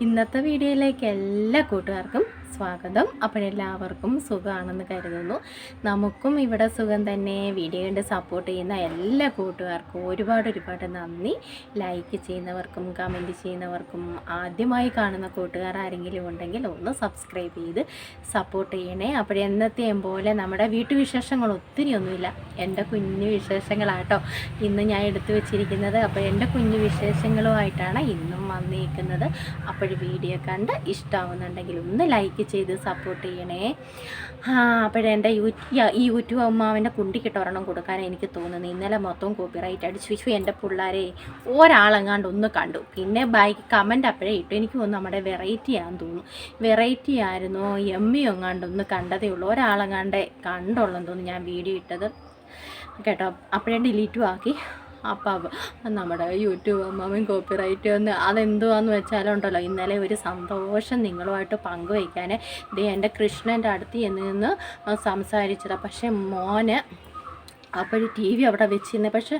ഇന്നത്തെ വീഡിയോയിലേക്ക് എല്ലാ കൂട്ടുകാർക്കും സ്വാഗതം. അപ്പോഴെല്ലാവർക്കും സുഖമാണെന്ന് കരുതുന്നു. നമുക്കും ഇവിടെ സുഖം തന്നെ. വീഡിയോ കണ്ട് സപ്പോർട്ട് ചെയ്യുന്ന എല്ലാ കൂട്ടുകാർക്കും ഒരുപാട് നന്ദി. ലൈക്ക് ചെയ്യുന്നവർക്കും കമൻറ്റ് ചെയ്യുന്നവർക്കും ആദ്യമായി കാണുന്ന കൂട്ടുകാർ ആരെങ്കിലും ഉണ്ടെങ്കിൽ ഒന്ന് സബ്സ്ക്രൈബ് ചെയ്ത് സപ്പോർട്ട് ചെയ്യണേ. അപ്പോഴെന്നത്തെയും പോലെ നമ്മുടെ വീട്ടുവിശേഷങ്ങൾ ഒത്തിരിയൊന്നുമില്ല, എൻ്റെ കുഞ്ഞു വിശേഷങ്ങളാട്ടോ ഇന്ന് ഞാൻ എടുത്തു വെച്ചിരിക്കുന്നത്. അപ്പോൾ എൻ്റെ കുഞ്ഞു വിശേഷങ്ങളുമായിട്ടാണ് ഇന്നും വന്നിരിക്കുന്നത്. അപ്പോൾ വീഡിയോ കണ്ട് ഇഷ്ടമാവുന്നുണ്ടെങ്കിൽ ഒന്ന് ലൈക്ക് ചെയ്ത് സപ്പോർട്ട് ചെയ്യണേ. അപ്പോഴെൻ്റെ ഈ യൂട്യൂബ് അമ്മാവൻ്റെ കുണ്ടിക്കിട്ട് ഒരെണ്ണം കൊടുക്കാൻ എനിക്ക് തോന്നുന്നു. ഇന്നലെ മൊത്തം കോപ്പിറൈറ്റ് അടിച്ചു. എൻ്റെ പിള്ളേരെ ഒരാളെങ്ങാണ്ട് ഒന്ന് കണ്ടു, പിന്നെ ബൈക്ക് കമൻറ്റ് അപ്പോഴേ ഇട്ടു. എനിക്ക് തോന്നുന്നു നമ്മുടെ വെറൈറ്റി ആണെന്ന് തോന്നുന്നു. വെറൈറ്റി ആയിരുന്നോ എമ്മിയോ എങ്ങാണ്ടൊന്ന് കണ്ടതേ ഉള്ളൂ, ഒരാളെങ്ങാണ്ടേ കണ്ടുള്ളെന്ന് തോന്നുന്നു ഞാൻ വീഡിയോ ഇട്ടത് കേട്ടോ. അപ്പോഴേ ഡിലീറ്റും ആക്കി. അപ്പം നമ്മുടെ യൂട്യൂബ് അമ്മാവൻ കോപ്പിറൈറ്റ് വന്ന് അതെന്തുവാന്ന് വെച്ചാലുണ്ടല്ലോ, ഇന്നലെ ഒരു സന്തോഷം നിങ്ങളുമായിട്ട് പങ്കുവയ്ക്കാൻ എൻ്റെ കൃഷ്ണൻ്റെ അടുത്ത് നിന്ന് സംസാരിച്ചതാണ്. പക്ഷേ മോന് അപ്പോൾ ടി വി അവിടെ വെച്ചിരുന്നത്. പക്ഷേ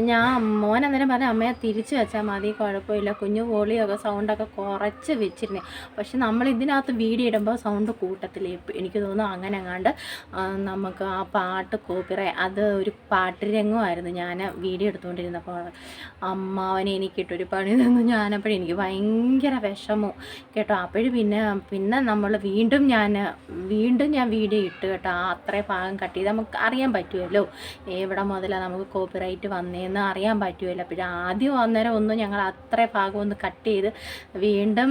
ഞാൻ മോൻ അന്നേരം പറഞ്ഞ അമ്മയെ തിരിച്ച് വെച്ചാൽ മതി, കുഴപ്പമില്ല, കുഞ്ഞു വോളിയൊക്കെ സൗണ്ടൊക്കെ കുറച്ച് വെച്ചിരുന്നേ. പക്ഷെ നമ്മൾ ഇതിനകത്ത് വീഡിയോ ഇടുമ്പോൾ സൗണ്ട് കൂട്ടത്തില്ല. എനിക്ക് തോന്നുന്നു അങ്ങനെ എങ്ങാണ്ട് നമുക്ക് ആ പാട്ട് അത് ഒരു പാട്ടുരംഗമായിരുന്നു ഞാൻ വീഡിയോ എടുത്തുകൊണ്ടിരുന്നപ്പോൾ. അമ്മാവനെ എനിക്കിട്ടൊരു പണി തന്നു. ഞാനപ്പോഴെനിക്ക് ഭയങ്കര വിഷമവും കേട്ടോ. അപ്പോഴും പിന്നെ നമ്മൾ വീണ്ടും ഞാൻ വീഡിയോ ഇട്ട് കേട്ടോ. അത്രയും ഭാഗം കട്ട് ചെയ്ത് നമുക്ക് അറിയാൻ പറ്റുമല്ലോ എവിടെ മുതലാണ് നമുക്ക് കോപ്പിറൈറ്റ് വന്നതെന്ന് അറിയാൻ പറ്റുമല്ലോ. അപ്പോൾ ആദ്യം അന്നേരം ഞങ്ങൾ അത്ര ഭാഗം ഒന്ന് കട്ട് ചെയ്ത് വീണ്ടും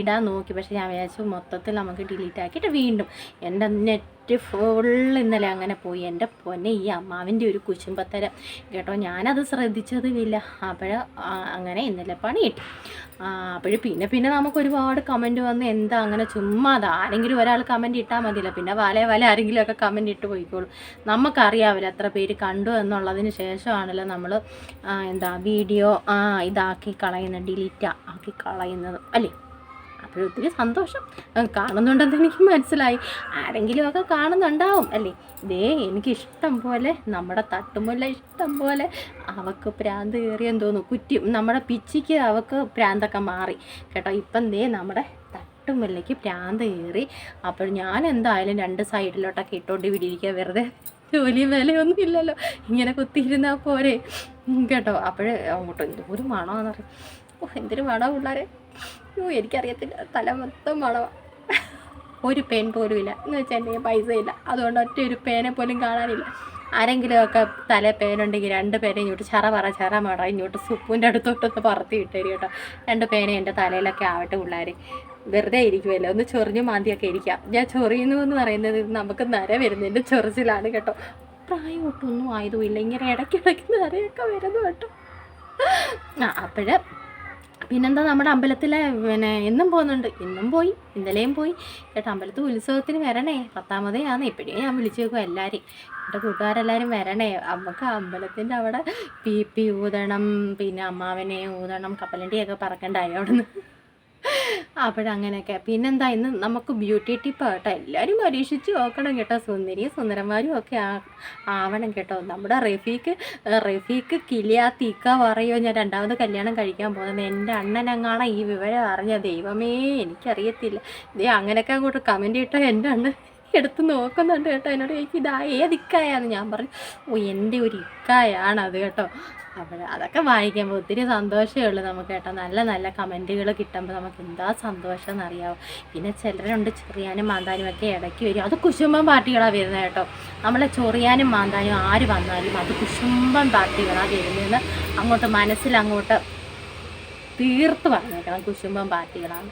ഇടാൻ നോക്കി. പക്ഷേ ഞാൻ വിചാരിച്ചു മൊത്തത്തിൽ നമുക്ക് ഡിലീറ്റ് ആക്കിയിട്ട് വീണ്ടും എൻ്റെ നെറ്റ് ഫുൾ ഇന്നലെ അങ്ങനെ പോയി. എൻ്റെ പൊന്നെ, ഈ അമ്മാവിൻ്റെ ഒരു കുശുമ്പത്തരം കേട്ടോ, ഞാനത് ശ്രദ്ധിച്ചതുമില്ല. അപ്പോൾ അങ്ങനെ ഇന്നലെ പണി കിട്ടി. അപ്പോഴും പിന്നെ നമുക്ക് ഒരുപാട് കമൻറ്റ് വന്ന്, എന്താ അങ്ങനെ ചുമ്മാ ആരെങ്കിലും ഒരാൾ കമൻറ്റ് ഇട്ടാൽ മതിയല്ലോ, പിന്നെ വല ആരെങ്കിലുമൊക്കെ കമൻറ്റ് ഇട്ട് പോയിക്കോളും. നമുക്കറിയാവില്ല എത്ര പേര് കണ്ടു എന്നുള്ളതിന് ശേഷമാണല്ലോ നമ്മൾ വീഡിയോ ഇതാക്കി കളയുന്നത്, ഡിലീറ്റ് ആക്കി കളയുന്നത് അല്ലേ. അപ്പോഴൊത്തിരി സന്തോഷം. കാണുന്നുണ്ടെന്ന് എനിക്ക് മനസ്സിലായി. ആരെങ്കിലുമൊക്കെ കാണുന്നുണ്ടാവും അല്ലേ. എനിക്ക് ഇഷ്ടം പോലെ നമ്മുടെ തട്ടുമുല്ല ഇഷ്ടം പോലെ അവൾക്ക് പ്രാന്ത് കയറിയെന്ന് തോന്നുന്നു. നമ്മുടെ പിച്ചിക്ക് അവൾക്ക് പ്രാന്തൊക്കെ മാറി കേട്ടോ. ഇപ്പം നമ്മുടെ തട്ടുമുല്ലയ്ക്ക് പ്രാന്ത് കയറി. അപ്പോൾ ഞാൻ എന്തായാലും 2 സൈഡിലോട്ടൊക്കെ ഇട്ടോണ്ട് വിടിയിരിക്കുക. വെറുതെ ജോലിയും വിലയൊന്നും ഇല്ലല്ലോ, ഇങ്ങനെ കുത്തിയിരുന്നാൽ പോരെ കേട്ടോ. അപ്പോഴേ അങ്ങോട്ട് എന്തൊരു മണമെന്ന് പറയും. എന്തൊരു മണം പിള്ളേരെ, എനിക്കറിയത്തില്ല, തല മൊത്തം മണമാണ്. ഒരു പേൻ പോലും ഇല്ല എന്ന് വെച്ചാൽ എൻ്റെ പൈസ ഇല്ല, അതുകൊണ്ട് ഒറ്റ ഒരു പേനെ പോലും കാണാനില്ല. ആരെങ്കിലുമൊക്കെ തല പേനുണ്ടെങ്കിൽ 2 പേനെ ഇങ്ങോട്ട് ചറ മട ഇങ്ങോട്ട് സുപ്പൂൻ്റെ അടുത്തോട്ടൊന്ന് പറത്തി ഇട്ടേരി കേട്ടോ. 2 പേന എൻ്റെ തലയിലൊക്കെ ആവട്ടെ പിള്ളേർ. വെറുതെ ഇരിക്കുമല്ലോ, ഒന്ന് ചൊറിഞ്ഞ് മാന്തിയൊക്കെ ഇരിക്കാം. ഞാൻ ചൊറിയുന്നു എന്ന് പറയുന്നത് നമുക്ക് നര വരുന്നതിൻ്റെ ചൊറിച്ചിലാണ് കേട്ടോ. പ്രായം ഒട്ടൊന്നും ആയതുമില്ല, ഇങ്ങനെ ഇടയ്ക്കിടയ്ക്ക് നരയൊക്കെ വരുന്നു കേട്ടോ. അപ്പോഴ് പിന്നെന്താ, നമ്മുടെ അമ്പലത്തിലെ എന്നും പോകുന്നുണ്ട്. ഇന്നും പോയി, ഇന്നലെയും പോയി കേട്ടോ. അമ്പലത്തിൽ ഉത്സവത്തിന് വരണേ, 10ാമതെയാണ്. ഇപ്പോഴേ ഞാൻ വിളിച്ചു നോക്കും എല്ലാവരെയും, എൻ്റെ കൂട്ടുകാരെല്ലാവരും വരണേ. നമുക്ക് അമ്പലത്തിൻ്റെ അവിടെ പി ഊതണം, പിന്നെ അമ്മാവനെ ഊതണം, കപ്പലണ്ടിയൊക്കെ പറക്കണ്ടായി അവിടെ നിന്ന്. അപ്പോഴങ്ങനെയൊക്കെ. പിന്നെന്താ, ഇന്ന് നമുക്ക് ബ്യൂട്ടി ടിപ്പ് കേട്ടോ. എല്ലാവരും പരീക്ഷിച്ച് നോക്കണം കേട്ടോ. സുന്ദരിയും സുന്ദരന്മാരും ഒക്കെ ആവണം കേട്ടോ. നമ്മുടെ റഫീക്ക് കിളിയാത്തിക്ക പറയുമോ ഞാൻ 2ാമത് കല്യാണം കഴിക്കാൻ പോകുന്നത്. എൻ്റെ അണ്ണനെങ്ങാണ് ഈ വിവരം അറിഞ്ഞ, ദൈവമേ എനിക്കറിയത്തില്ല. അങ്ങനെയൊക്കെ അങ്ങോട്ട് കമൻറ്റ് ഇട്ടോ. എൻ്റെ അണ്ണൻ എടുത്ത് നോക്കുന്നുണ്ട് കേട്ടോ. എന്നോട് ചോദിക്കും ഇതാ ഏത് ഇക്കായാന്ന്. ഞാൻ പറഞ്ഞു എൻ്റെ ഒരു ഇക്കായാണത് കേട്ടോ. അപ്പോൾ അതൊക്കെ വായിക്കുമ്പോൾ ഒത്തിരി സന്തോഷമേ ഉള്ളൂ നമുക്ക് കേട്ടോ. നല്ല കമൻറ്റുകൾ കിട്ടുമ്പോൾ നമുക്ക് എന്താ സന്തോഷം എന്നറിയാവും. പിന്നെ ചിലരുണ്ട് ചൊറിയാനും മാന്താനും ഒക്കെ ഇടയ്ക്ക് വരും. അത് കുശുമ്പം പാർട്ടികളാണ് വരുന്നത് കേട്ടോ. നമ്മളെ ചൊറിയാനും മാന്താനും ആര് വന്നാലും അത് കുശുമ്പം പാർട്ടികളാണ് വരുന്നതെന്ന് അങ്ങോട്ട് മനസ്സിലങ്ങോട്ട് തീർത്ത് പറഞ്ഞേക്കണം. കുശുമ്പം പാർട്ടികളാണ്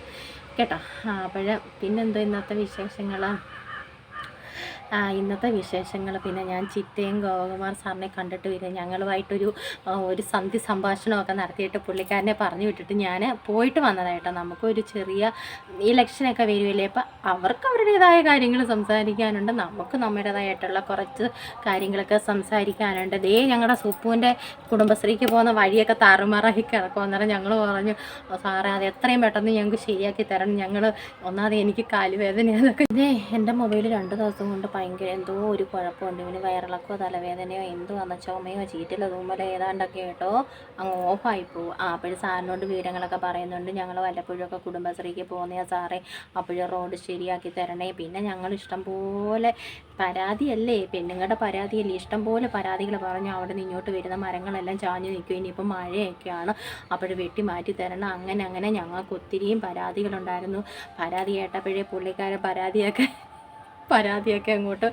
കേട്ടോ. അപ്പോൾ പിന്നെന്തോ ഇന്നത്തെ വിശേഷങ്ങൾ പിന്നെ ഞാൻ ചിറ്റയും ഗോപകുമാർ സാറിനെ കണ്ടിട്ട് വരും. ഞങ്ങളുമായിട്ടൊരു സന്ധി സംഭാഷണമൊക്കെ നടത്തിയിട്ട് പുള്ളിക്കാരനെ പറഞ്ഞു വിട്ടിട്ട് ഞാൻ പോയിട്ട് വന്നതായിട്ടോ. നമുക്കൊരു ചെറിയ ഇലക്ഷനൊക്കെ വരുമല്ലേ, അപ്പം അവർക്ക് അവരുടേതായ കാര്യങ്ങൾ സംസാരിക്കാനുണ്ട്, നമുക്ക് നമ്മുടേതായിട്ടുള്ള കുറച്ച് കാര്യങ്ങളൊക്കെ സംസാരിക്കാനുണ്ട്. ഞങ്ങളുടെ സുപ്പുവിൻ്റെ കുടുംബശ്രീക്ക് പോകുന്ന വഴിയൊക്കെ താറുമാറാക്കി കിടക്കും. അന്നേരം ഞങ്ങൾ പറഞ്ഞു, സാറേ അത് എത്രയും പെട്ടെന്ന് ഞങ്ങൾക്ക് ശരിയാക്കി തരണം. ഒന്നാമത് എനിക്ക് കാലുവേദന, അതൊക്കെ എൻ്റെ മൊബൈൽ 2 ദിവസം കൊണ്ട് ഭയങ്കര എന്തോ ഒരു കുഴപ്പമുണ്ട്, ഇവന് വയറിളക്കോ തലവേദനയോ എന്തോ വന്ന ചുമയോ ചീറ്റലോ തുമ്മലോ ഏതാണ്ടൊക്കെ കേട്ടോ അങ്ങ് ഓഫായി പോകും. അപ്പോഴും സാറിനോട് വിവരങ്ങളൊക്കെ പറയുന്നുണ്ട്. ഞങ്ങൾ വല്ലപ്പോഴൊക്കെ കുടുംബശ്രീക്ക് പോകുന്നതാ സാറേ, അപ്പോഴും റോഡ് ശരിയാക്കി തരണേ. പിന്നെ ഞങ്ങൾ ഇഷ്ടം പോലെ പരാതിയല്ലേ, പെണ്ണുങ്ങളുടെ പരാതിയല്ലേ, ഇഷ്ടം പോലെ പരാതികൾ പറഞ്ഞു. അവിടെ നിന്ന് ഇങ്ങോട്ട് വരുന്ന മരങ്ങളെല്ലാം ചാഞ്ഞു നിൽക്കും, ഇനിയിപ്പോൾ മഴയൊക്കെയാണ്, അപ്പോഴും വെട്ടി മാറ്റി തരണം. അങ്ങനെ ഞങ്ങൾക്ക് ഒത്തിരിയും പരാതികളുണ്ടായിരുന്നു. പരാതി കേട്ടപ്പോഴേ പുള്ളിക്കാരെ പരാതിയൊക്കെ അങ്ങോട്ട്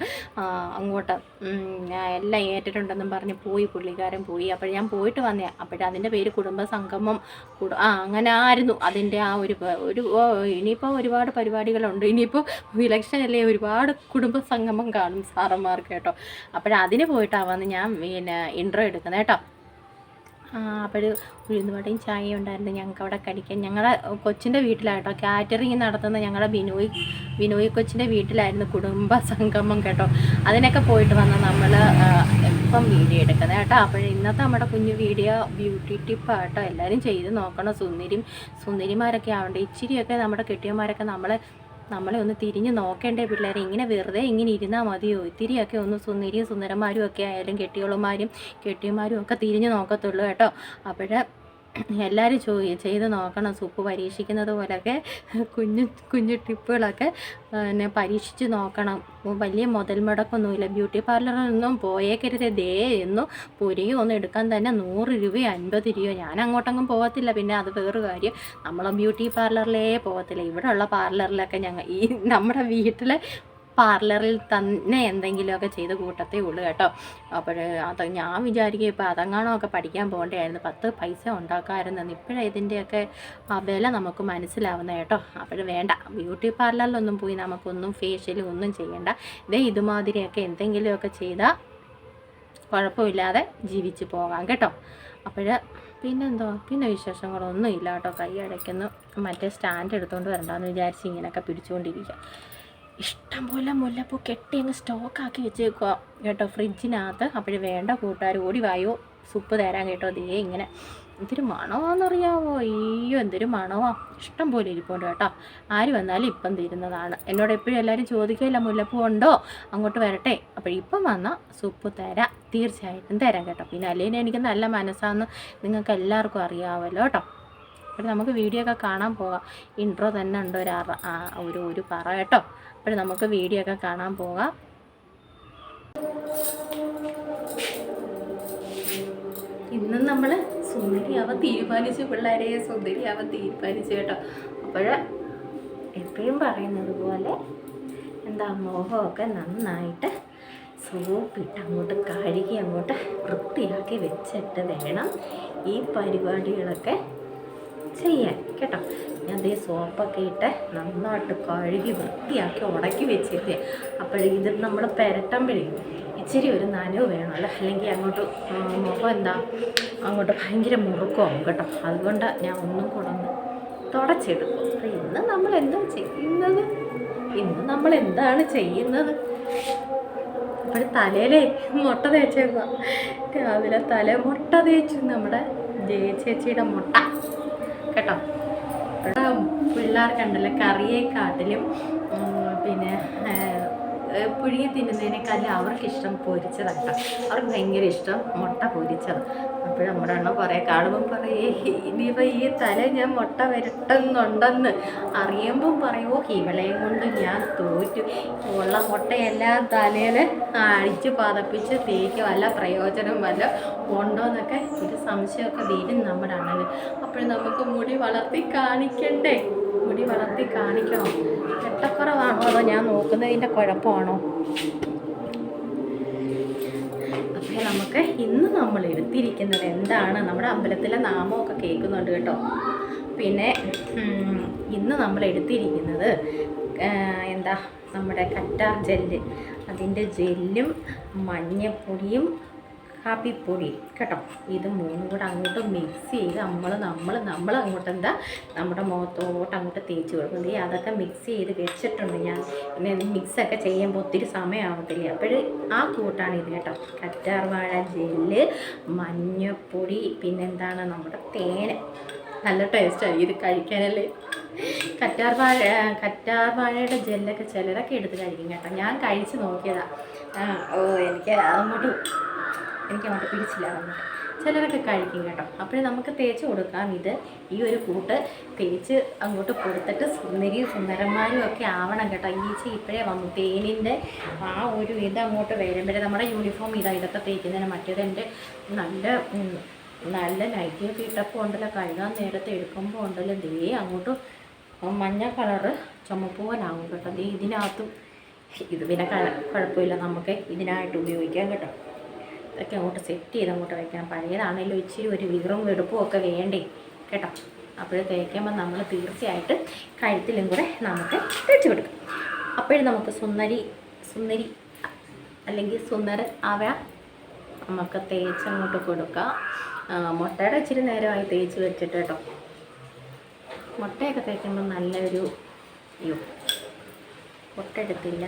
എല്ലാം ഏറ്റിട്ടുണ്ടെന്നും പറഞ്ഞ് പോയി, പുള്ളിക്കാരൻ പോയി. അപ്പോൾ ഞാൻ പോയിട്ട് വന്നേ. അതിൻ്റെ പേര് കുടുംബസംഗമം അങ്ങനെ ആയിരുന്നു അതിൻ്റെ ഒരു ഇനിയിപ്പോൾ ഒരുപാട് പരിപാടികളുണ്ട്. ഇനിയിപ്പോൾ ഇലക്ഷനല്ലേ, ഒരുപാട് കുടുംബസംഗമം കാണും സാറന്മാർക്ക് കേട്ടോ. അതിന് പോയിട്ടാണ് വന്ന് ഞാൻ ഇൻട്രോ എടുക്കുന്നത് കേട്ടോ. അപ്പോൾ ഉഴുന്നുവടയും ചായയും ഉണ്ടായിരുന്നു ഞങ്ങൾക്ക് അവിടെ കഴിക്കാൻ. ഞങ്ങളുടെ കൊച്ചിൻ്റെ വീട്ടിലാട്ടോ കാറ്ററിങ് നടത്തുന്ന ഞങ്ങളുടെ ബിനോയ് കൊച്ചിൻ്റെ വീട്ടിലായിരുന്നു കുടുംബ സംഗമം കേട്ടോ. അതിനൊക്കെ പോയിട്ട് വന്ന് നമ്മൾ ഇപ്പം വീഡിയോ എടുക്കുന്നത് കേട്ടോ. ഇന്നത്തെ നമ്മുടെ കുഞ്ഞു വീഡിയോ ബ്യൂട്ടി ടിപ്പാട്ടോ. എല്ലാവരും ചെയ്ത് നോക്കണം. സുന്ദരിമാരൊക്കെ ആവണ്ടേ, ഇച്ചിരിയൊക്കെ നമ്മുടെ കെട്ടിയന്മാരൊക്കെ നമ്മളെ ഒന്ന് തിരിഞ്ഞ് നോക്കേണ്ടേ പിള്ളേരെ. ഇങ്ങനെ വെറുതെ ഇങ്ങനെ ഇരുന്നാൽ മതിയോ? ഇത്തിരിയൊക്കെ ഒന്ന് സുന്ദരന്മാരും ഒക്കെ ആയാലും കെട്ടിയന്മാരും ഒക്കെ തിരിഞ്ഞ് നോക്കത്തുള്ളൂ കേട്ടോ. എല്ലാവരും ചെയ്ത് നോക്കണം. സൂപ്പ് പരീക്ഷിക്കുന്നത് പോലെയൊക്കെ കുഞ്ഞു ടിപ്പുകളൊക്കെ പരീക്ഷിച്ച് നോക്കണം. വലിയ മുതൽ മുടക്കൊന്നുമില്ല. ബ്യൂട്ടി പാർലറിലൊന്നും പോയേക്കരുത്. എന്നും പൊരിയും ഒന്നും എടുക്കാൻ തന്നെ 100 രൂപയോ 50 രൂപയോ. ഞാൻ അങ്ങോട്ടൊന്നും പോകത്തില്ല. പിന്നെ അത് വേറെ കാര്യം, നമ്മൾ ബ്യൂട്ടി പാർലറിലേ പോകത്തില്ല. ഇവിടെയുള്ള പാർലറിലൊക്കെ നമ്മുടെ വീട്ടിലെ പാർലറിൽ തന്നെ എന്തെങ്കിലുമൊക്കെ ചെയ്ത് കൂട്ടത്തേ ഉള്ളൂ കേട്ടോ. ഞാൻ വിചാരിക്കും ഇപ്പോൾ അതെങ്ങാണമൊക്കെ പഠിക്കാൻ പോകേണ്ടതായിരുന്നു, 10 പൈസ ഉണ്ടാക്കാമായിരുന്നു. ഇപ്പോഴേ ഇതിൻ്റെയൊക്കെ വില നമുക്ക് മനസ്സിലാവുന്ന കേട്ടോ. വേണ്ട, ബ്യൂട്ടി പാർലറിലൊന്നും പോയി നമുക്കൊന്നും ഫേഷ്യലും ഒന്നും ചെയ്യണ്ട. ഇതുമാതിരിയൊക്കെ എന്തെങ്കിലുമൊക്കെ ചെയ്താൽ കുഴപ്പമില്ലാതെ ജീവിച്ച് പോകാം കേട്ടോ. പിന്നെ വിശേഷങ്ങളൊന്നും ഇല്ല കേട്ടോ. കൈ അടയ്ക്കുന്നു. മറ്റേ സ്റ്റാൻഡ് എടുത്തുകൊണ്ട് വരണ്ടെന്ന് വിചാരിച്ച് ഇങ്ങനെയൊക്കെ പിടിച്ചുകൊണ്ടിരിക്കുക. ഇഷ്ടം പോലെ മുല്ലപ്പൂ കെട്ടി അങ്ങ് സ്റ്റോക്കാക്കി വെച്ചേക്കുക കേട്ടോ ഫ്രിഡ്ജിനകത്ത്. വേണ്ട കൂട്ടുകാർ ഓടി വായോ, സൂപ്പ് തരാൻ കേട്ടോ. ഇങ്ങനെ എന്തൊരു മണമാണെന്നറിയാമോ? അയ്യോ എന്തൊരു മണമാണ്. ഇഷ്ടം പോലെ ഇരിപ്പുണ്ട് കേട്ടോ. ആര് വന്നാലും ഇപ്പം തരുന്നതാണ്. എന്നോട് എപ്പോഴും എല്ലാവരും ചോദിക്കില്ല മുല്ലപ്പൂ ഉണ്ടോ, അങ്ങോട്ട് വരട്ടെ. ഇപ്പം വന്നാൽ സൂപ്പ് തരാം, തീർച്ചയായിട്ടും തരാം കേട്ടോ. അല്ലെങ്കിൽ എനിക്ക് നല്ല മനസ്സാന്ന് നിങ്ങൾക്ക് എല്ലാവർക്കും അറിയാമല്ലോ കേട്ടോ. നമുക്ക് വീഡിയോ ഒക്കെ കാണാൻ പോകാം. ഇൻട്രോ തന്നെ ഉണ്ട് ഒരു പറ കേട്ടോ. നമുക്ക് വീഡിയോ ഒക്കെ കാണാൻ പോകാം. ഇന്നും നമ്മൾ സുന്ദരിയാവാൻ തീരുമാനിച്ചു പിള്ളേരെ, സുന്ദരിയാവാൻ തീരുമാനിച്ചു കേട്ടോ. എപ്പോഴും പറയുന്നത് പോലെ മുഖമൊക്കെ നന്നായിട്ട് സോപ്പിട്ട് അങ്ങോട്ട് കഴുകി അങ്ങോട്ട് വൃത്തിയാക്കി വെച്ചിട്ട് വേണം ഈ പരിപാടികളൊക്കെ ചെയ്യാൻ കേട്ടോ. ഞാൻ സോപ്പൊക്കെ ഇട്ട് നന്നായിട്ട് കഴുകി വൃത്തിയാക്കി ഉടക്കി വെച്ചിരുന്നേ. ഇത് നമ്മൾ പുരട്ടുമ്പോഴേ ഇച്ചിരി ഒരു നനവ് വേണമല്ലോ, അല്ലെങ്കിൽ അങ്ങോട്ട് മുഖം അങ്ങോട്ട് ഭയങ്കര മുറുക്കമാവും കേട്ടോ. അതുകൊണ്ട് ഞാൻ ഒന്നും കൂടെ ഒന്ന് തുടച്ചെടുക്കും. ഇന്ന് നമ്മൾ എന്താണ് ചെയ്യുന്നത്? തലയിലേ മുട്ട തേച്ചേക്കുക. രാവിലെ തല മുട്ട തേച്ചു, നമ്മുടെ ചേച്ചിയുടെ മുട്ട കേട്ടോ. പിള്ളേർക്കുണ്ടല്ലോ കറിയെക്കാട്ടിലും പുഴുങ്ങി തിന്നുന്നതിനേക്കാളും അവർക്കിഷ്ടം പൊരിച്ചതാണ്. അവർക്ക് ഭയങ്കര ഇഷ്ടം മുട്ട പൊരിച്ചത്. നമ്മുടെ എണ്ണം കുറേ കാണുമ്പം പറയേ ഇനിയിപ്പോൾ ഈ തല ഞാൻ മുട്ട വരട്ടുന്നുണ്ടെന്ന് അറിയുമ്പം പറയുമോ ഇവളെയും കൊണ്ട് ഞാൻ തോറ്റു, ഉള്ള മുട്ടയെല്ലാം തലയിൽ അടിച്ച് പതപ്പിച്ച് തേക്ക് വല്ല പ്രയോജനം വല്ല ഉണ്ടോ എന്നൊക്കെ ഒരു സംശയമൊക്കെ വരും നമ്മുടെ അണവ്. നമുക്ക് മുടി വളർത്തി കാണിക്കണ്ടേ? മുടി വളർത്തി കാണിക്കണം. വെട്ടക്കുറവാണോ അതോ ഞാൻ നോക്കുന്നതിൻ്റെ കുഴപ്പമാണോ? നമുക്ക് ഇന്ന് നമ്മൾ എടുത്തിരിക്കുന്നത് എന്താണ്? നമ്മുടെ അമ്പലത്തിലെ നാമമൊക്കെ കേൾക്കുന്നുണ്ട് കേട്ടോ. ഇന്ന് നമ്മൾ എടുത്തിരിക്കുന്നത് നമ്മുടെ കറ്റാർ ജെല്ല്, അതിൻ്റെ ജെല്ലും മഞ്ഞപ്പൊടിയും കാപ്പിപ്പൊടി കേട്ടോ. ഇത് മൂന്നും കൂടെ അങ്ങോട്ട് മിക്സ് ചെയ്ത് നമ്മൾ അങ്ങോട്ട് നമ്മുടെ മുഖത്തോട്ട് അങ്ങോട്ട് തേച്ച് കൊടുക്കുന്നത്. അതൊക്കെ മിക്സ് ചെയ്ത് വെച്ചിട്ടുണ്ട് ഞാൻ. പിന്നെ മിക്സൊക്കെ ചെയ്യുമ്പോൾ ഒത്തിരി സമയമാവത്തില്ല. ആ കൂട്ടാണ് ഇത് കേട്ടോ. കറ്റാർ വാഴ ജെല്ല്, മഞ്ഞപ്പൊടി, നമ്മുടെ നല്ല ടേസ്റ്റാണ് ഇത് കഴിക്കാനല്ലേ. കറ്റാർ വാഴയുടെ ജെല്ലൊക്കെ ചിലരൊക്കെ എടുത്ത് കഴിക്കും കേട്ടോ. ഞാൻ കഴിച്ച് നോക്കിയതാണ്. എനിക്കങ്ങോട്ട് പിടിച്ചില്ല വന്നിട്ട്. ചിലരൊക്കെ കഴിക്കും കേട്ടോ. അപ്പോഴേ നമുക്ക് തേച്ച് കൊടുക്കാം. ഈ ഒരു കൂട്ട് തേച്ച് അങ്ങോട്ട് കൊടുത്തിട്ട് സുന്ദരന്മാരും ഒക്കെ ആവണം കേട്ടോ. ഈച്ച ഇപ്പോഴേ വന്നു. തേനിൻ്റെ ആ ഒരു അങ്ങോട്ട് വരുമ്പോഴേ നമ്മുടെ യൂണിഫോം ഇതൊക്കെ തേക്കുന്നതിന് മറ്റേത് എൻ്റെ നല്ല നൈറ്റിയൊക്കെ ഇട്ടപ്പോൾ ഉണ്ടല്ലോ, കഴുകാൻ നേരത്തെ എടുക്കുമ്പോൾ ഉണ്ടല്ലോ, അങ്ങോട്ട് മഞ്ഞ കളറ് ചുമപ്പ് പോലാകും കേട്ടോ. ഇതിനകത്തും ഇത് പിന്നെ കുഴപ്പമില്ല, നമുക്ക് ഇതിനായിട്ട് ഉപയോഗിക്കാം കേട്ടോ. ഇതൊക്കെ അങ്ങോട്ട് സെറ്റ് ചെയ്ത് അങ്ങോട്ട് വയ്ക്കണം. പഴയതാണെങ്കിലും ഇച്ചിരി ഒരു വീറും വെടുപ്പും ഒക്കെ വേണ്ടേ കേട്ടോ. അപ്പോൾ തേക്കുമ്പോൾ നമ്മൾ തീർച്ചയായിട്ട് കഴുത്തിലും കൂടെ നമുക്ക് തേച്ച് കൊടുക്കും. അപ്പോഴും നമുക്ക് സുന്ദരി അല്ലെങ്കിൽ സുന്ദരൻ ആവാം. നമുക്ക് തേച്ചങ്ങോട്ട് കൊടുക്കാം. മുട്ടയുടെ ഇച്ചിരി നേരമായി തേച്ച് വെച്ചിട്ട് കേട്ടോ. മുട്ടയൊക്കെ തേക്കുമ്പോൾ നല്ലൊരു മുട്ട എടുത്തില്ല.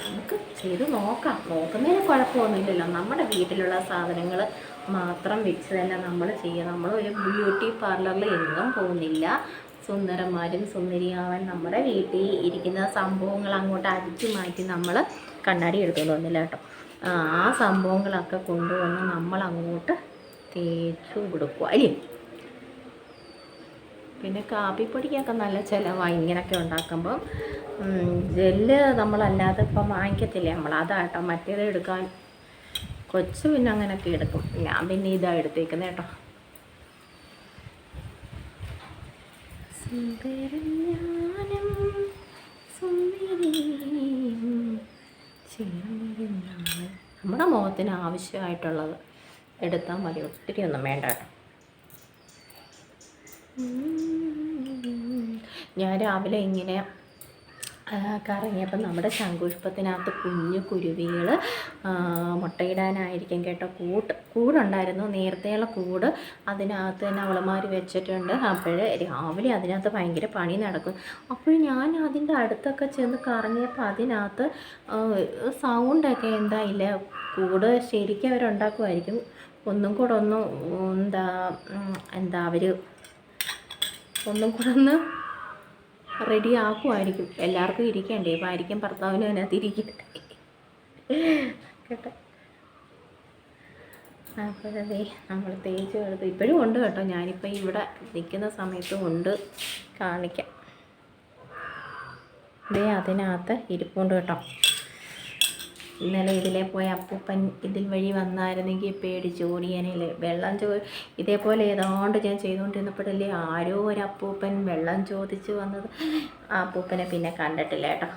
നമുക്ക് ചെയ്ത് നോക്കാം. നോക്കുന്നതിന് കുഴപ്പമൊന്നുമില്ലല്ലോ. നമ്മുടെ വീട്ടിലുള്ള സാധനങ്ങൾ മാത്രം വെച്ച് തന്നെ നമ്മൾ ചെയ്യുക. നമ്മൾ ഒരു ബ്യൂട്ടി പാർലറിൽ എങ്ങും പോകുന്നില്ല. സുന്ദരന്മാരും സുന്ദരിയാവാൻ നമ്മുടെ വീട്ടിൽ ഇരിക്കുന്ന സംഭവങ്ങൾ അങ്ങോട്ട് അടിച്ചു മാറ്റി നമ്മൾ കണ്ണാടി എടുത്തുകൊണ്ട് വന്നില്ല കേട്ടോ. ആ സംഭവങ്ങളൊക്കെ കൊണ്ടുവന്ന് നമ്മൾ അങ്ങോട്ട് തേച്ചു കൊടുക്കുക അല്ലേ. പിന്നെ കാപ്പിപ്പൊടിക്കൊക്കെ നല്ല ചിലവാണ് ഇങ്ങനെയൊക്കെ ഉണ്ടാക്കുമ്പം. ജെല്ല് നമ്മളല്ലാതെ ഇപ്പം വാങ്ങിക്കത്തില്ലേ നമ്മൾ, അതാട്ടോ. മറ്റേത് എടുക്കാൻ കൊച്ചു പിന്നെ അങ്ങനെയൊക്കെ എടുക്കും. ഞാൻ പിന്നെ ഇതാണ് എടുത്തേക്കുന്നത് കേട്ടോ. നമ്മുടെ മുഖത്തിന് ആവശ്യമായിട്ടുള്ളത് എടുത്താൽ മതി, ഒത്തിരി ഒന്നും വേണ്ട കേട്ടോ. ഞാൻ രാവിലെ ഇങ്ങനെ കറങ്ങിയപ്പോൾ നമ്മുടെ ശംഖുപുഷ്പത്തിനകത്ത് കുഞ്ഞു കുരുവികൾ മുട്ടയിടാനായിരിക്കും കേട്ടോ. കൂടുണ്ടായിരുന്നു, നേരത്തെയുള്ള കൂട് അതിനകത്ത് തന്നെ അവളമാർ വെച്ചിട്ടുണ്ട്. അപ്പോഴേ രാവിലെ അതിനകത്ത് ഭയങ്കര പണി നടക്കും. അപ്പോൾ ഞാൻ അതിൻ്റെ അടുത്തൊക്കെ ചെന്ന് കറങ്ങിയപ്പോൾ അതിനകത്ത് സൗണ്ടൊക്കെ എന്തായില്ല. കൂട് ശരിക്കും അവരുണ്ടാക്കുമായിരിക്കും. ഒന്നും കൂടെ അവർ ഒന്നും കൂടെ ഒന്ന് റെഡി ആക്കുമായിരിക്കും. എല്ലാവർക്കും ഇരിക്കണ്ടേ, ഭാര്യയ്ക്കും ഭർത്താവിനും അതിനകത്ത് ഇരിക്കട്ടെ കേട്ടോ. അപ്പോഴതേ നമ്മൾ തേച്ച് കൊടുത്ത് ഇപ്പോഴും ഉണ്ട് കേട്ടോ. ഞാനിപ്പോൾ ഇവിടെ നിൽക്കുന്ന സമയത്തും ഉണ്ട്, കാണിക്കാം. അതിനകത്ത് ഇരിപ്പുണ്ട് കേട്ടോ. ഇന്നലെ ഇതിലെ പോയ അപ്പൂപ്പൻ ഇതിൽ വഴി വന്നായിരുന്നെങ്കിൽ പേടിച്ച് ഓടിയാനല്ലേ. ഇതേപോലെ ഏതാണ്ട് ഞാൻ ചെയ്തുകൊണ്ടിരുന്നപ്പോഴല്ലേ ആരോ ഒരു അപ്പൂപ്പൻ വെള്ളം ചോദിച്ച് വന്നത്. ആ അപ്പൂപ്പനെ പിന്നെ കണ്ടിട്ടില്ല കേട്ടോ.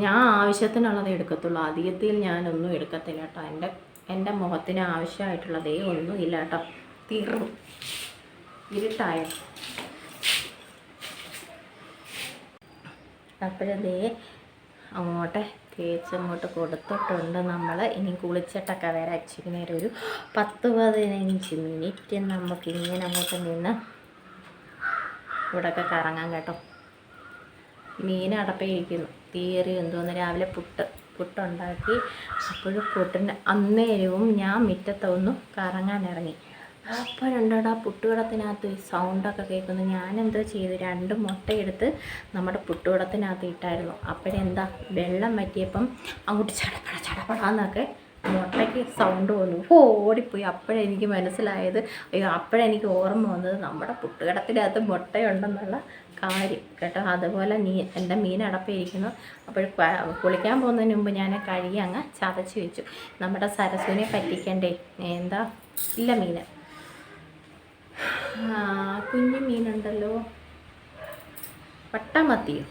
ഞാൻ ആവശ്യത്തിനുള്ളത് എടുക്കത്തുള്ളൂ, അധികത്തിൽ ഞാനൊന്നും എടുക്കത്തില്ല കേട്ടോ. എൻ്റെ മുഖത്തിന് ആവശ്യമായിട്ടുള്ളതേ ഒന്നും ഇല്ല കേട്ടോ. തീർന്നു, ഇരുട്ടായോ. അപ്പോഴതേ അങ്ങോട്ട് തേച്ചങ്ങോട്ട് കൊടുത്തിട്ടുണ്ട് നമ്മൾ. ഇനി കുളിച്ചിട്ടൊക്കെ വരാം. ഇച്ചിരി നേരം ഒരു 10-15 മിനിറ്റ് നമുക്ക് ഇങ്ങനെ അങ്ങോട്ട് നിന്ന് ഇവിടെയൊക്കെ കറങ്ങാം കേട്ടോ. മീൻ അടപ്പയിരിക്കുന്നു. തീയറി എന്തോന്ന് രാവിലെ പുട്ടുണ്ടാക്കി. അപ്പോഴും പുട്ടിൻ്റെ അന്നേരവും ഞാൻ മുറ്റത്തൊന്ന് കറങ്ങാൻ ഇറങ്ങി. അപ്പോഴുണ്ടോടാ പുട്ടുകുടത്തിനകത്ത് സൗണ്ടൊക്കെ കേൾക്കുന്നു. ഞാനെന്തോ ചെയ്തു, 2 മുട്ടയെടുത്ത് നമ്മുടെ പുട്ടുകുടത്തിനകത്ത് ഇട്ടായിരുന്നു. അപ്പോഴെന്താ വെള്ളം വറ്റിയപ്പം അങ്ങോട്ട് ചടപടാന്നൊക്കെ മുട്ടയ്ക്ക് സൗണ്ട് വന്നു. ഓടിപ്പോയി. അപ്പോഴെനിക്ക് മനസ്സിലായത്, അപ്പോഴെനിക്ക് ഓർമ്മ വന്നത് നമ്മുടെ പുട്ടുകുടത്തിനകത്ത് മുട്ടയുണ്ടെന്നുള്ള കാര്യം കേട്ടോ. അതുപോലെ എൻ്റെ മീൻ അടപ്പിയിരിക്കുന്നു. അപ്പോൾ കുളിക്കാൻ പോകുന്നതിന് മുമ്പ് ഞാൻ കഴുകി അങ്ങ് ചതച്ച് വെച്ചു. നമ്മുടെ സരസുവിനെ പറ്റിക്കണ്ടേ. ഇല്ല മീൻ, കുഞ്ഞു മീനുണ്ടല്ലോ, വട്ടമത്തിയോ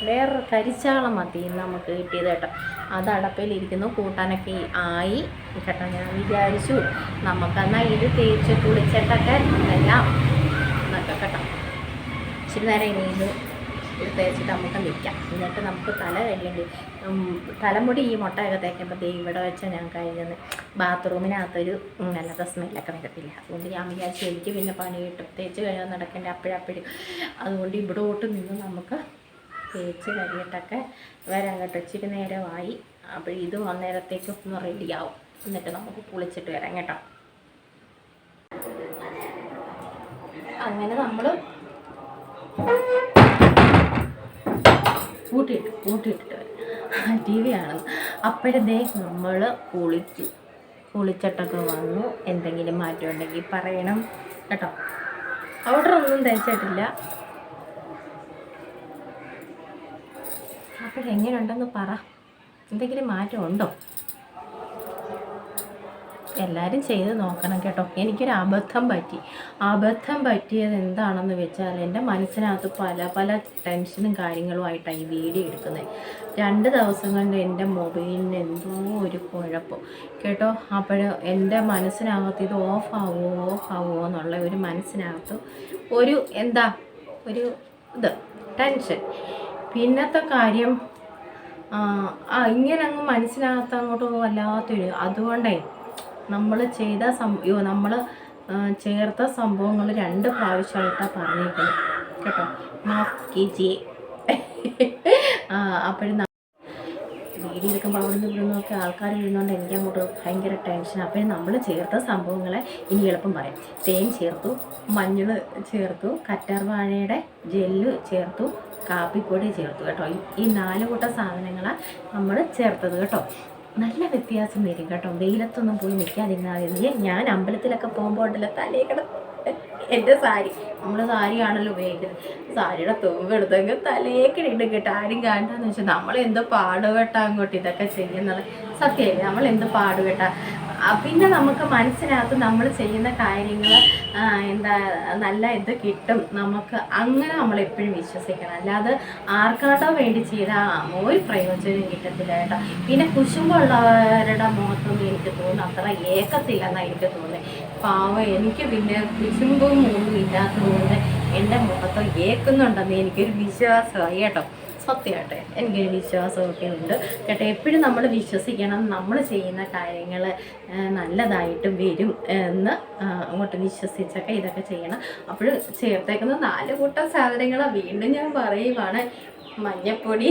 വേറൊരു കരിച്ചാള മത്തിയും നമുക്ക് കിട്ടിയത് കേട്ടോ. അത് അടപ്പയിലിരിക്കുന്നു. കൂട്ടാനൊക്കെ ആയി കേട്ടോ. ഞാൻ വിചാരിച്ചു നമുക്കെന്നാൽ ഇത് തേച്ച് കുളിച്ചിട്ടൊക്കെ എല്ലാം എന്നൊക്കെ കേട്ടോ. ഇച്ചിരി നേരം ഇനി ഇത് തേച്ചിട്ട് നമുക്ക് നിൽക്കാം. എന്നിട്ട് നമുക്ക് തല കഴിയേണ്ടി തലമുടി ഈ മുട്ടയൊക്കെ തേക്കുമ്പോൾ ഇവിടെ വെച്ചാൽ ഞാൻ കഴിഞ്ഞത് ബാത്റൂമിനകത്തൊരു നല്ലത് സ്മെല്ലൊക്കെ വരത്തില്ല. അതുകൊണ്ട് ഞാൻ വിചാരിച്ചു എനിക്ക് പിന്നെ പണി കിട്ടും, തേച്ച് കഴിയാൻ നടക്കേണ്ട അപ്പോഴപ്പോഴും. അതുകൊണ്ട് ഇവിടോട്ട് നിന്ന് നമുക്ക് തേച്ച് കഴിയിട്ടൊക്കെ വരാൻ കേട്ടോ. ഇച്ചിരി നേരമായി. അപ്പോൾ ഇത് അന്നേരത്തേക്ക് ഒന്ന് റെഡിയാവും. എന്നിട്ട് നമുക്ക് കുളിച്ചിട്ട് വരാം കേട്ടോ. അങ്ങനെ നമ്മൾ കൂട്ടിയിട്ടിട്ട് ടി വി ആണ്. അപ്പോഴത്തേ നമ്മൾ കുളിച്ചിട്ടൊക്കെ വന്നു. എന്തെങ്കിലും മാറ്റം ഉണ്ടെങ്കിൽ പറയണം കേട്ടോ. പൗഡറൊന്നും തേച്ചിട്ടില്ല. അപ്പോഴെങ്ങനെയുണ്ടെന്ന് പറ, എന്തെങ്കിലും മാറ്റം ഉണ്ടോ? എല്ലാവരും ചെയ്ത് നോക്കണം കേട്ടോ. എനിക്കൊരു അബദ്ധം പറ്റിയത് എന്താണെന്ന് വെച്ചാൽ എൻ്റെ മനസ്സിനകത്ത് പല ടെൻഷനും കാര്യങ്ങളുമായിട്ടാണ് ഈ വീഡിയോ എടുക്കുന്നത്. 2 ദിവസം കൊണ്ട് എൻ്റെ മൊബൈലിന് എന്തോ ഒരു കുഴപ്പം കേട്ടോ. അപ്പോൾ എൻ്റെ മനസ്സിനകത്ത് ഇത് ഓഫാവുമോ എന്നുള്ള ഒരു മനസ്സിനകത്ത് ഒരു ഇത് ടെൻഷൻ. പിന്നത്തെ കാര്യം ഇങ്ങനെ അങ്ങ് മനസ്സിനകത്ത് അങ്ങോട്ട് വല്ലാത്തൊരു, അതുകൊണ്ടേ നമ്മൾ നമ്മൾ ചേർത്ത സംഭവങ്ങൾ 2 പ്രാവശ്യമായിട്ടാണ് പറഞ്ഞേക്കുന്നത് കേട്ടോ. മാഫ് കീജിയെ. അപ്പോഴും വീഡിയോ എടുക്കുമ്പോൾ അവിടെ നിന്ന് വീഴുന്നൊക്കെ ആൾക്കാർ വീഴുന്നതുകൊണ്ട് എനിക്ക് അങ്ങോട്ട് ഭയങ്കര ടെൻഷൻ. അപ്പോഴും നമ്മൾ ചേർത്ത സംഭവങ്ങളെ ഇനി എളുപ്പം പറയാം. തേൻ ചേർത്തു, മഞ്ഞൾ ചേർത്തു, കറ്റാർവാഴയുടെ ജെല്ല് ചേർത്തു, കാപ്പിപ്പൊടി ചേർത്തു കേട്ടോ. ഈ 4 കൂട്ടം സാധനങ്ങളാണ് നമ്മൾ ചേർത്തത് കേട്ടോ. നല്ല വ്യത്യാസം വരും കേട്ടോ. വെയിലത്തൊന്നും പോയി നിൽക്കാതിരുന്നാൽ ഞാൻ അമ്പലത്തിലൊക്കെ പോകുമ്പോൾ ഉണ്ടല്ലോ തലയിൽ എൻ്റെ സാരി, നമ്മൾ സാരിയാണല്ലോ ഉപയോഗിക്കുന്നത്, സാരിയുടെ തുമ്പെടുത്തെങ്കിൽ തലേക്കിടും കേട്ടോ. ആരും കാണണ്ടെന്ന് വെച്ചാൽ നമ്മളെന്തോ പാടുകെട്ടാ അങ്ങോട്ട് ഇതൊക്കെ ചെയ്യുന്നത്. സത്യമല്ലേ, നമ്മളെന്തോ പാടുകെട്ടാ. പിന്നെ നമുക്ക് മനസ്സിനകത്ത് നമ്മൾ ചെയ്യുന്ന കാര്യങ്ങൾ നല്ല ഇത് കിട്ടും നമുക്ക്. അങ്ങനെ നമ്മളെപ്പോഴും വിശ്വസിക്കണം. അല്ലാതെ ആർക്കാട്ടോ വേണ്ടി ചെയ്താൽ ഒരു പ്രയോജനം കിട്ടത്തില്ല കേട്ടോ. പിന്നെ കുശുമ്പുള്ളവരുടെ മുഖത്തൊന്നും എനിക്ക് തോന്നുന്നു അത്ര ഏക്കത്തില്ലെന്നാണ് എനിക്ക് തോന്നുന്നത്. പാവം എനിക്ക് പിന്നെ കുശുമ്പും ഒന്നും ഇല്ലാത്തതുകൊണ്ട് എൻ്റെ മുഖത്ത് ഏക്കുന്നുണ്ടെന്ന് എനിക്കൊരു വിശ്വാസമായി കേട്ടോ. സത്യമായിട്ട് എനിക്കൊരു വിശ്വാസമൊക്കെ ഉണ്ട് കേട്ടോ. എപ്പോഴും നമ്മൾ വിശ്വസിക്കണം, നമ്മൾ ചെയ്യുന്ന കാര്യങ്ങൾ നല്ലതായിട്ട് വരും എന്ന് അങ്ങോട്ട് വിശ്വസിച്ചൊക്കെ ഇതൊക്കെ ചെയ്യണം. അപ്പോൾ ചേർത്തേക്കുന്ന 4 കൂട്ടം സാധനങ്ങളാണ്. വീണ്ടും ഞാൻ പറയുവാണ്, മഞ്ഞപ്പൊടി,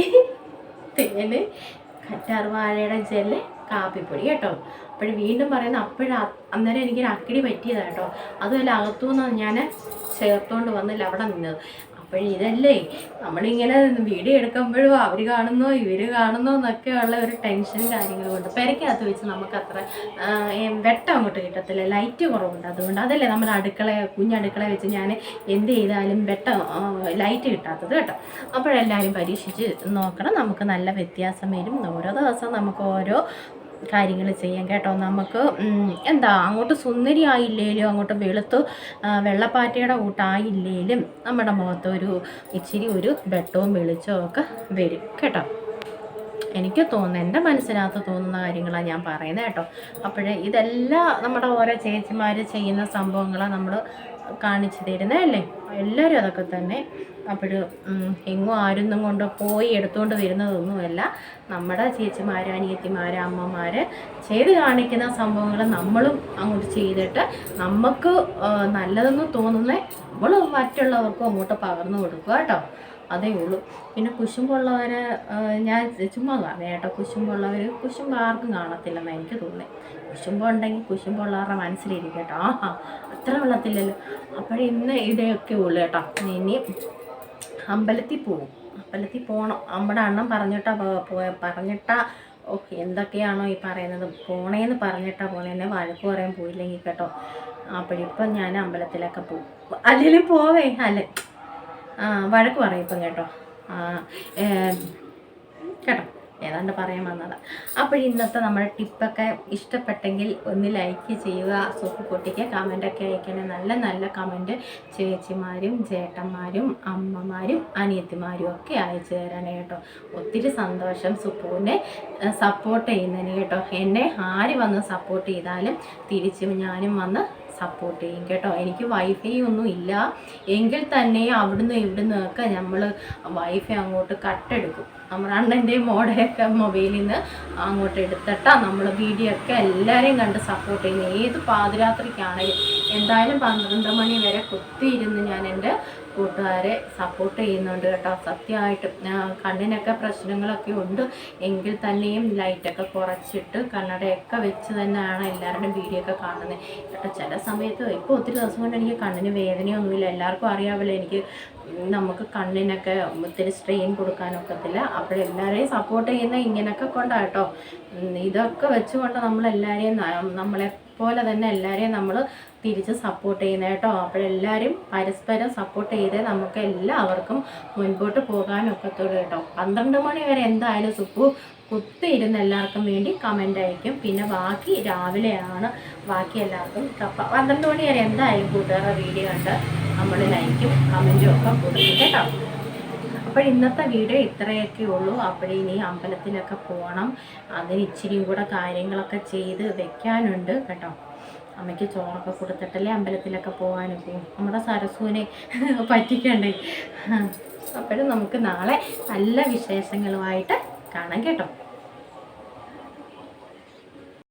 തേന്, കറ്റാർവാഴയുടെ ജെല്ല്, കാപ്പിപ്പൊടി കേട്ടോ. അപ്പോൾ വീണ്ടും പറയുന്ന അന്നേരം എനിക്കൊരു അക്കിടി പറ്റിയതാണ് കേട്ടോ. അതുമല്ല അകത്തുനിന്ന് ഞാൻ ചേർത്തുകൊണ്ട് വന്നില്ല അവിടെ നിന്നത്. ഇതല്ലേ നമ്മളിങ്ങനെ വീഡിയോ എടുക്കുമ്പോഴും അവർ കാണുന്നോ ഇവർ കാണുന്നോ എന്നൊക്കെ ഉള്ള ഒരു ടെൻഷനും കാര്യങ്ങളും കൊണ്ട് പെരക്കകത്ത് വെച്ച് നമുക്കത്ര വെട്ടം അങ്ങോട്ട് കിട്ടത്തില്ല, ലൈറ്റ് കുറവുണ്ട്. അതുകൊണ്ട് അതല്ലേ നമ്മൾ കുഞ്ഞടുക്കള വെച്ച് ഞാൻ എന്ത് ചെയ്താലും ലൈറ്റ് കിട്ടാത്തത് കേട്ടോ. അപ്പോഴെല്ലാവരും പരീക്ഷിച്ച് നോക്കണം. നമുക്ക് നല്ല വ്യത്യാസം വരും. ഓരോ ദിവസവും നമുക്ക് ഓരോ കാര്യങ്ങൾ ചെയ്യാം കേട്ടോ. നമുക്ക് അങ്ങോട്ട് സുന്ദരി ആയില്ലേലും അങ്ങോട്ട് വെള്ളപ്പാറ്റയുടെ കൂട്ടായില്ലേലും നമ്മുടെ മുഖത്ത് ഇച്ചിരി ഒരു വെട്ടവും വെളിച്ചവും ഒക്കെ വരും കേട്ടോ. എനിക്ക് തോന്നുന്നു, എൻ്റെ മനസ്സിനകത്ത് തോന്നുന്ന കാര്യങ്ങളാണ് ഞാൻ പറയുന്നത് കേട്ടോ. ഇതെല്ലാം നമ്മുടെ ഓരോ ചേച്ചിമാർ ചെയ്യുന്ന സംഭവങ്ങളാണ് നമ്മൾ കാണിച്ചു തരുന്നതല്ലേ. എല്ലാവരും അതൊക്കെ തന്നെ. എങ്ങും ആരൊന്നും കൊണ്ട് പോയി എടുത്തുകൊണ്ട് വരുന്നതൊന്നുമല്ല. നമ്മുടെ ചേച്ചിമാർ, അനിയത്തിമാർ, അമ്മമാർ ചെയ്ത് കാണിക്കുന്ന സംഭവങ്ങൾ നമ്മളും അങ്ങോട്ട് ചെയ്തിട്ട് നമുക്ക് നല്ലതെന്ന് തോന്നുന്നത് നമ്മൾ മറ്റുള്ളവർക്കും അങ്ങോട്ട് പകർന്നു കൊടുക്കുക കേട്ടോ. അതേ ഉള്ളൂ. പിന്നെ കുശുമ്പുള്ളവരെ ഞാൻ ചുമ്മാ പറയാം കേട്ടോ. കുശുമ്പ് ആർക്കും കാണത്തില്ലെന്നാണ് എനിക്ക് തോന്നുന്നത്. കുശുമ്പുണ്ടെങ്കിൽ കുശുമ്പുള്ളവരുടെ മനസ്സിലിരിക്കും കേട്ടോ. അത്ര വെള്ളത്തില്ലല്ലോ. ഇന്ന് ഇതൊക്കെ ഉള്ളു കേട്ടോ. ഇനി അമ്പലത്തിൽ പോകണം. നമ്മുടെ അണ്ണൻ പറഞ്ഞിട്ടാ എന്തൊക്കെയാണോ ഈ പറയുന്നത്, പോണേന്ന് പറഞ്ഞിട്ടാ പോണേ. എന്നെ വഴക്ക് പറയാൻ പോയില്ലെങ്കിൽ കേട്ടോ. അപ്പോഴിപ്പം ഞാൻ അമ്പലത്തിലൊക്കെ പോകും. അല്ലെങ്കിൽ പോവേ അല്ലേ വഴക്ക് പറയും ഇപ്പം കേട്ടോ. കേട്ടോ, ഏതാണ്ട് പറയാൻ വന്നതാണ്. ഇന്നത്തെ നമ്മുടെ ടിപ്പൊക്കെ ഇഷ്ടപ്പെട്ടെങ്കിൽ ഒന്ന് ലൈക്ക് ചെയ്യുക. സൂപ്പുകുട്ടിക്ക് കമൻറ്റൊക്കെ അയക്കണേ. നല്ല കമൻറ്റ് ചേച്ചിമാരും ചേട്ടന്മാരും അമ്മമാരും അനിയത്തിമാരും ഒക്കെ അയച്ചു തരാനേ കേട്ടോ. ഒത്തിരി സന്തോഷം സുപ്പുവിനെ സപ്പോർട്ട് ചെയ്യുന്നതിന് കേട്ടോ. എന്നെ ആര് വന്ന് സപ്പോർട്ട് ചെയ്താലും തിരിച്ചും ഞാനും വന്ന് സപ്പോർട്ട് ചെയ്യും കേട്ടോ. എനിക്ക് വൈഫൈ ഒന്നും ഇല്ല എങ്കിൽ തന്നെ ഇവിടുന്ന് ഒക്കെ നമ്മൾ വൈഫൈ അങ്ങോട്ട് കട്ടെടുക്കും. നമ്മുടെ അണ്ണൻ്റെയും മോടെയൊക്കെ മൊബൈലിൽ നിന്ന് അങ്ങോട്ട് എടുത്തിട്ടാണ് നമ്മൾ വീഡിയോ ഒക്കെ എല്ലാവരെയും കണ്ട് സപ്പോർട്ട് ചെയ്യുന്നത്. ഏത് പാതിരാത്രിക്കാണെങ്കിലും എന്തായാലും 12 മണി വരെ കുത്തിയിരുന്ന് ഞാൻ എൻ്റെ കൂട്ടുകാരെ സപ്പോർട്ട് ചെയ്യുന്നുണ്ട് കേട്ടോ. സത്യമായിട്ടും കണ്ണിനൊക്കെ പ്രശ്നങ്ങളൊക്കെ ഉണ്ട് എങ്കിൽ തന്നെയും ലൈറ്റൊക്കെ കുറച്ചിട്ട് കണ്ണടയൊക്കെ വെച്ച് തന്നെയാണ് എല്ലാവരുടെയും വീഡിയോ ഒക്കെ കാണുന്നത് കേട്ടോ. ചില സമയത്ത് ഇപ്പോൾ ഒത്തിരി ദിവസം കൊണ്ട് എനിക്ക് കണ്ണിന് വേദനയൊന്നുമില്ല. എല്ലാവർക്കും അറിയാമല്ലോ എനിക്ക് നമുക്ക് കണ്ണിനൊക്കെ ഒത്തിരി സ്ട്രെയിൻ കൊടുക്കാനൊക്കത്തില്ല. അപ്പോഴെല്ലാവരെയും സപ്പോർട്ട് ചെയ്യുന്ന ഇങ്ങനെയൊക്കെ കൊണ്ടാണ് കേട്ടോ. ഇതൊക്കെ വെച്ചുകൊണ്ട് നമ്മളെല്ലാവരെയും നമ്മളെപ്പോലെ തന്നെ എല്ലാവരെയും നമ്മൾ തിരിച്ച് സപ്പോർട്ട് ചെയ്യുന്നത് കേട്ടോ. അപ്പോഴെല്ലാവരും പരസ്പരം സപ്പോർട്ട് ചെയ്ത് നമുക്ക് എല്ലാവർക്കും മുൻപോട്ട് പോകാനൊക്കത്തുള്ളൂ കേട്ടോ. 12 മണി വരെ എന്തായാലും സുപ്പു കുത്തിയിരുന്ന് എല്ലാവർക്കും വേണ്ടി കമൻ്റ് അയക്കും. പിന്നെ ബാക്കി രാവിലെയാണ് ബാക്കി എല്ലാവർക്കും 12 മണി വരെ എന്തായാലും കൂട്ടുകാരുടെ വീഡിയോ കണ്ട് നമ്മൾ ലൈക്കും കമൻറ്റും ഒക്കെ കൊടുക്കും കേട്ടോ. അപ്പോൾ ഇന്നത്തെ വീഡിയോ ഇത്രയൊക്കെ ഉള്ളൂ. അപ്പോഴിനി അമ്പലത്തിലൊക്കെ പോകണം. അതിന് ഇച്ചിരിയും കൂടെ കാര്യങ്ങളൊക്കെ ചെയ്ത് വെക്കാനുണ്ട് കേട്ടോ. അമ്മയ്ക്ക് ചോറൊക്കെ കൊടുത്തിട്ടല്ലേ അമ്പലത്തിലൊക്കെ പോകാനും പോകും. നമ്മുടെ സരസുവിനെ പറ്റിക്കണ്ടേ. അപ്പോഴും നമുക്ക് നാളെ നല്ല വിശേഷങ്ങളുമായിട്ട് കാണാം കേട്ടോ.